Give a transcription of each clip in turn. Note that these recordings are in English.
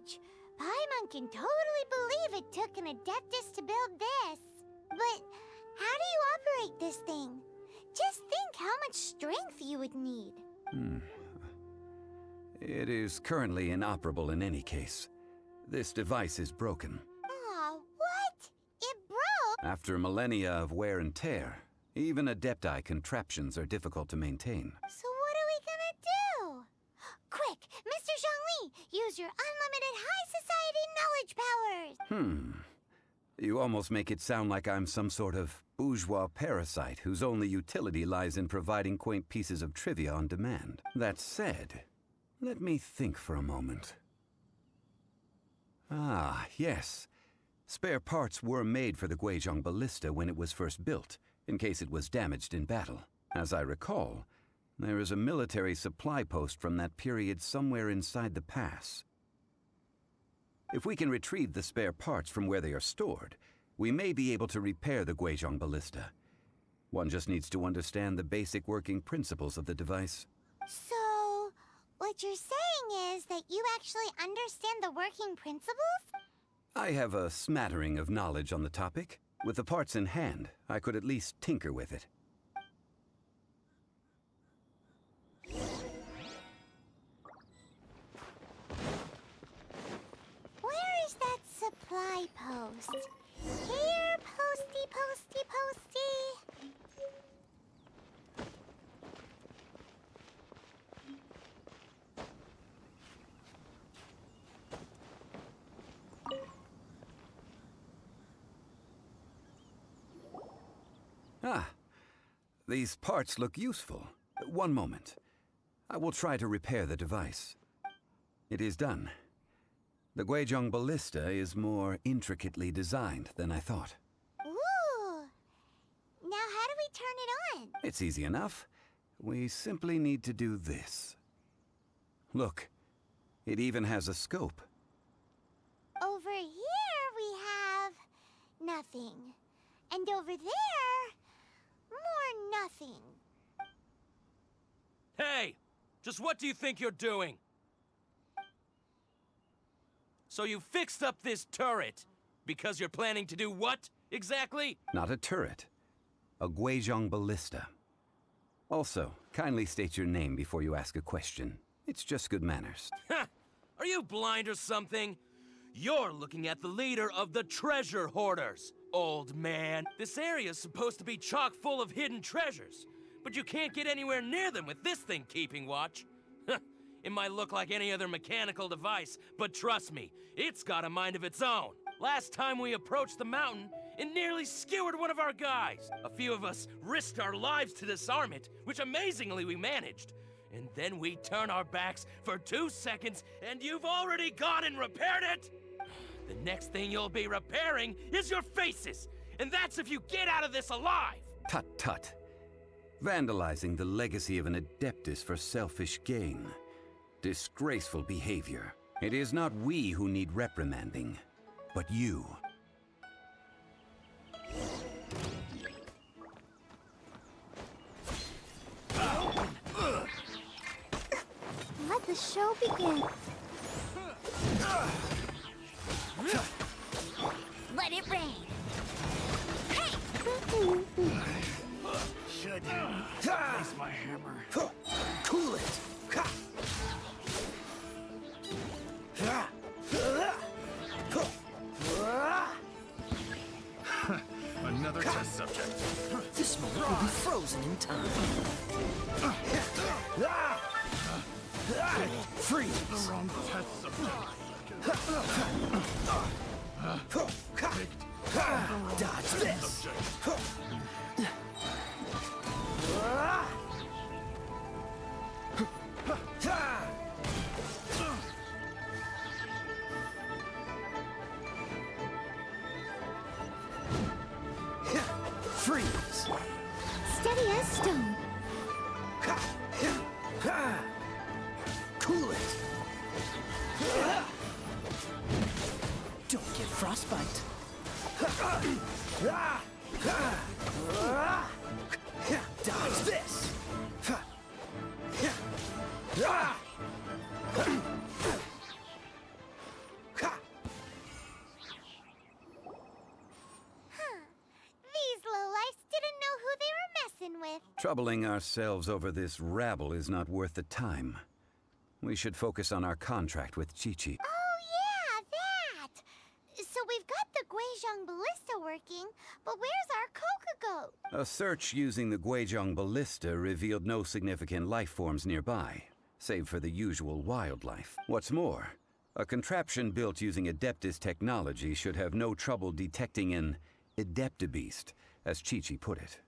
huge. Paimon can totally believe it took an Adeptus to build this. But how do you operate this thing? Just think how much strength you would need. It is currently inoperable in any case. This device is broken. Aw, what? It broke? After millennia of wear and tear, even Adepti contraptions are difficult to maintain. So what are we gonna do? Quick, Mr. Zhongli, use your unlimited high society knowledge powers! You almost make it sound like I'm some sort of bourgeois parasite whose only utility lies in providing quaint pieces of trivia on demand. That said, let me think for a moment. Ah, yes. Spare parts were made for the Guizhong Ballista when it was first built, in case it was damaged in battle. As I recall, there is a military supply post from that period somewhere inside the pass. If we can retrieve the spare parts from where they are stored, we may be able to repair the Guizhong Ballista. One just needs to understand the basic working principles of the device. So, what you're saying is that you actually understand the working principles? I have a smattering of knowledge on the topic. With the parts in hand, I could at least tinker with it. Where is that supply post? Here, posty, posty, posty. Ah, these parts look useful. One moment. I will try to repair the device. It is done. The Guizhong Ballista is more intricately designed than I thought. Ooh! Now how do we turn it on? It's easy enough. We simply need to do this. Look, it even has a scope. Over here we have nothing. And over there, more nothing. Hey! Just what do you think you're doing? So you fixed up this turret because you're planning to do what, exactly? Not a turret. A Guizhong Ballista. Also, kindly state your name before you ask a question. It's just good manners. Ha! Are you blind or something? You're looking at the leader of the treasure hoarders, old man. This area's supposed to be chock full of hidden treasures, but you can't get anywhere near them with this thing keeping watch. It might look like any other mechanical device, but trust me, it's got a mind of its own. Last time we approached the mountain, it nearly skewered one of our guys. A few of us risked our lives to disarm it, which amazingly we managed. And then we turn our backs for 2 seconds, and you've already gone and repaired it? The next thing you'll be repairing is your faces, and that's if you get out of this alive! Tut tut. Vandalizing the legacy of an Adeptus for selfish gain. Disgraceful behavior. It is not we who need reprimanding, but you. Let the show begin. Let it rain. Hey! Should place my hammer. Cool it! Another test subject. This moment will be frozen in time. Freeze! The wrong test subject. Dodge this! Freeze! Steady as stone. Cool it! Don't get frostbite. Dodge this! Troubling ourselves over this rabble is not worth the time. We should focus on our contract with Chi-Chi. Oh yeah, that! So we've got the Guizhong Ballista working, but where's our Coca Goat? A search using the Guizhong Ballista revealed no significant life forms nearby, save for the usual wildlife. What's more, a contraption built using Adeptus technology should have no trouble detecting an Adeptabeast, as Chi-Chi put it.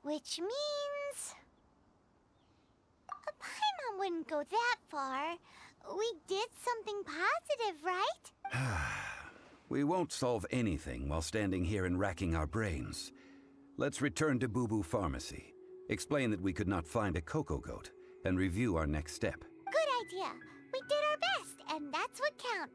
Which means... Paimon wouldn't go that far. We did something positive, right? We won't solve anything while standing here and racking our brains. Let's return to Boo Boo Pharmacy, explain that we could not find a Coco Goat, and review our next step. Good idea. We did our best, and that's what counts.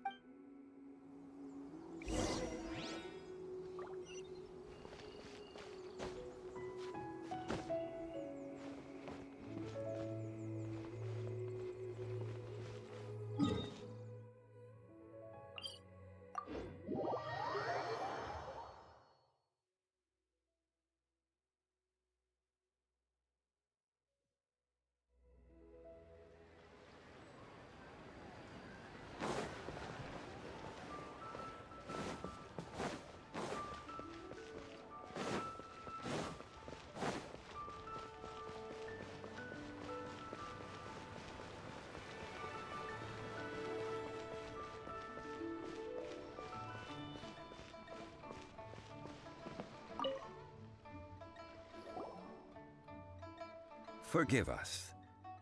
Forgive us.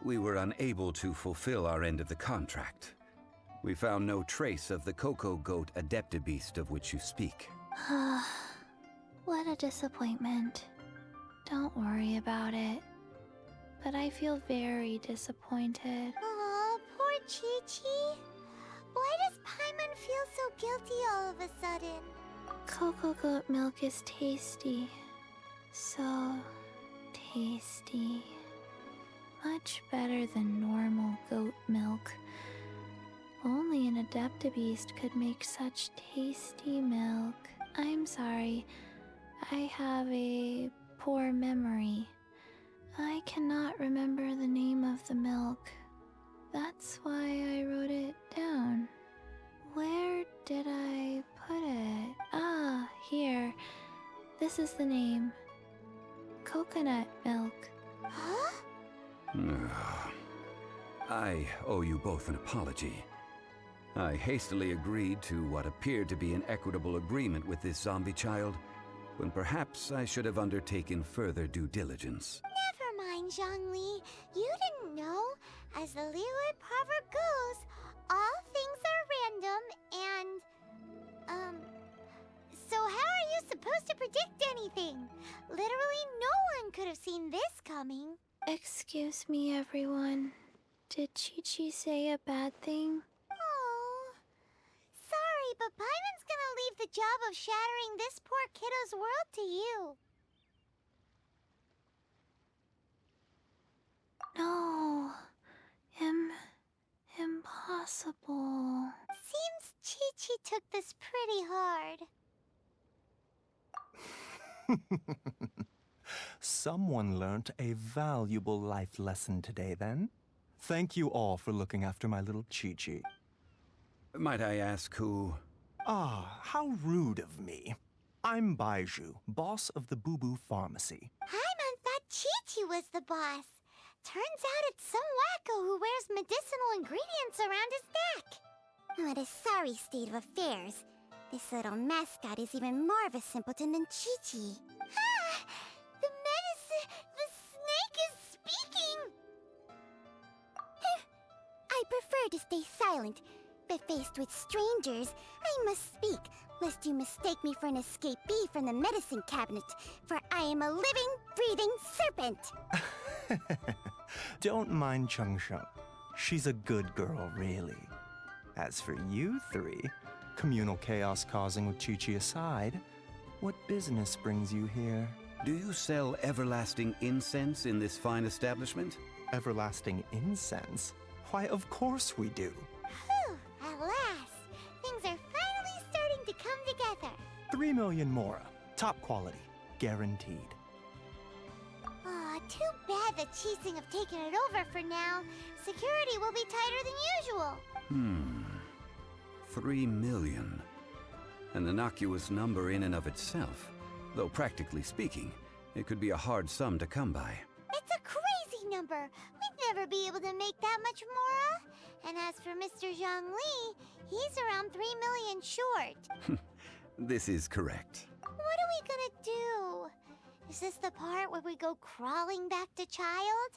We were unable to fulfill our end of the contract. We found no trace of the Coco Goat Adeptabeast of which you speak. What a disappointment. Don't worry about it. But I feel very disappointed. Aw, poor Chi-Chi. Why does Paimon feel so guilty all of a sudden? Coco Goat milk is tasty. So tasty. Much better than normal goat milk. Only an Adeptabeast could make such tasty milk. I'm sorry. I have a poor memory. I cannot remember the name of the milk. That's why I wrote it down. Where did I put it? Ah, here. This is the name. Coconut milk. Huh? I owe you both an apology. I hastily agreed to what appeared to be an equitable agreement with this zombie child, when perhaps I should have undertaken further due diligence. Never mind, Zhongli. You didn't know. As the Liyue proverb goes, all things are random and... So how are you supposed to predict anything? Literally no one could have seen this coming. Excuse me, everyone. Did Chi-Chi say a bad thing? Oh, sorry, but Paimon's gonna leave the job of shattering this poor kiddo's world to you. No. Impossible. Seems Chi-Chi took this pretty hard. Someone learnt a valuable life lesson today, then. Thank you all for looking after my little Chi-Chi. Might I ask who... Ah, how rude of me. I'm Baiju, boss of the Boo Boo Pharmacy. Paimon thought Chi-Chi was the boss. Turns out it's some wacko who wears medicinal ingredients around his neck. What a sorry state of affairs. This little mascot is even more of a simpleton than Chi-Chi. Ah! The snake is speaking! I prefer to stay silent, but faced with strangers, I must speak, lest you mistake me for an escapee from the medicine cabinet, for I am a living, breathing serpent! Don't mind Changsheng. She's a good girl, really. As for you three, communal chaos causing with Chi-Chi aside, what business brings you here? Do you sell everlasting incense in this fine establishment? Everlasting incense? Why, of course we do. Whew, at last. Things are finally starting to come together. 3 million mora. Top quality. Guaranteed. Aw, the Qixing have taken it over for now, security will be tighter than usual. 3 million. An innocuous number in and of itself, though practically speaking, it could be a hard sum to come by. It's a crazy number. We'd never be able to make that much more. And as for Mr. Zhongli, he's around 3 million short. This is correct. What are we gonna do? Is this the part where we go crawling back to child?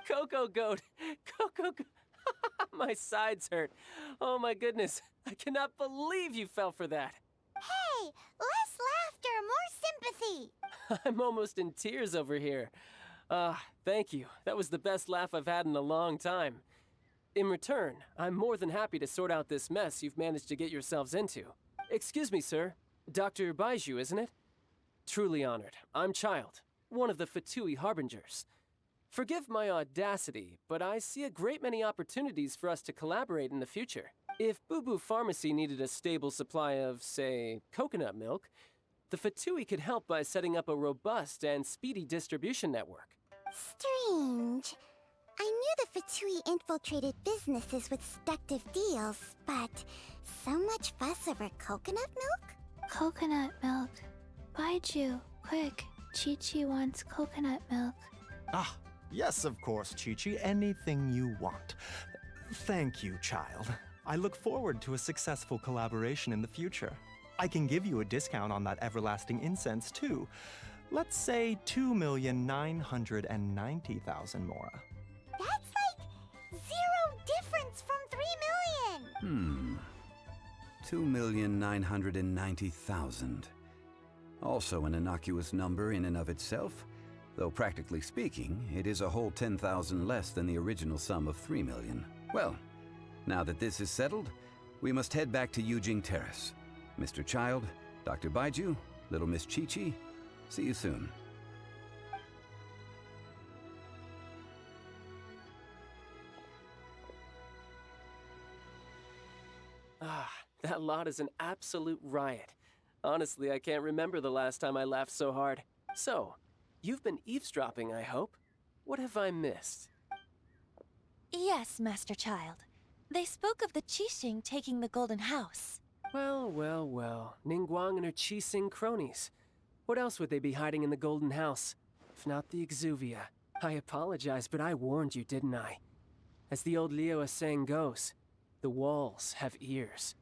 Coco Goat! Coco Goat! My sides hurt. Oh my goodness. I cannot believe you fell for that. Hey, less laughter, more sympathy. I'm almost in tears over here. Thank you. That was the best laugh I've had in a long time. In return, I'm more than happy to sort out this mess you've managed to get yourselves into. Excuse me, sir. Dr. Baiju, isn't it? Truly honored. I'm Child, one of the Fatui Harbingers. Forgive my audacity, but I see a great many opportunities for us to collaborate in the future. If Boo Boo Pharmacy needed a stable supply of, say, coconut milk, the Fatui could help by setting up a robust and speedy distribution network. Strange. I knew the Fatui infiltrated businesses with seductive deals, but so much fuss over coconut milk? Coconut milk. Baiju, quick. Chi-Chi wants coconut milk. Ah, yes, of course, Chi-Chi. Anything you want. Thank you, child. I look forward to a successful collaboration in the future. I can give you a discount on that everlasting incense, too. Let's say 2,990,000 mora. That's like 0 difference from 3 million. 2,990,000. Also an innocuous number in and of itself, though practically speaking, it is a whole 10,000 less than the original sum of 3 million. Well, now that this is settled, we must head back to Yujing Terrace. Mr. Child, Dr. Baiju, Little Miss Chi-Chi, see you soon. That lot is an absolute riot. Honestly, I can't remember the last time I laughed so hard. So, you've been eavesdropping, I hope. What have I missed? Yes, Master Child. They spoke of the Qixing taking the Golden House. Well, well, well. Ningguang and her Qixing cronies. What else would they be hiding in the Golden House? If not the Exuvia. I apologize, but I warned you, didn't I? As the old Liu saying goes, the walls have ears.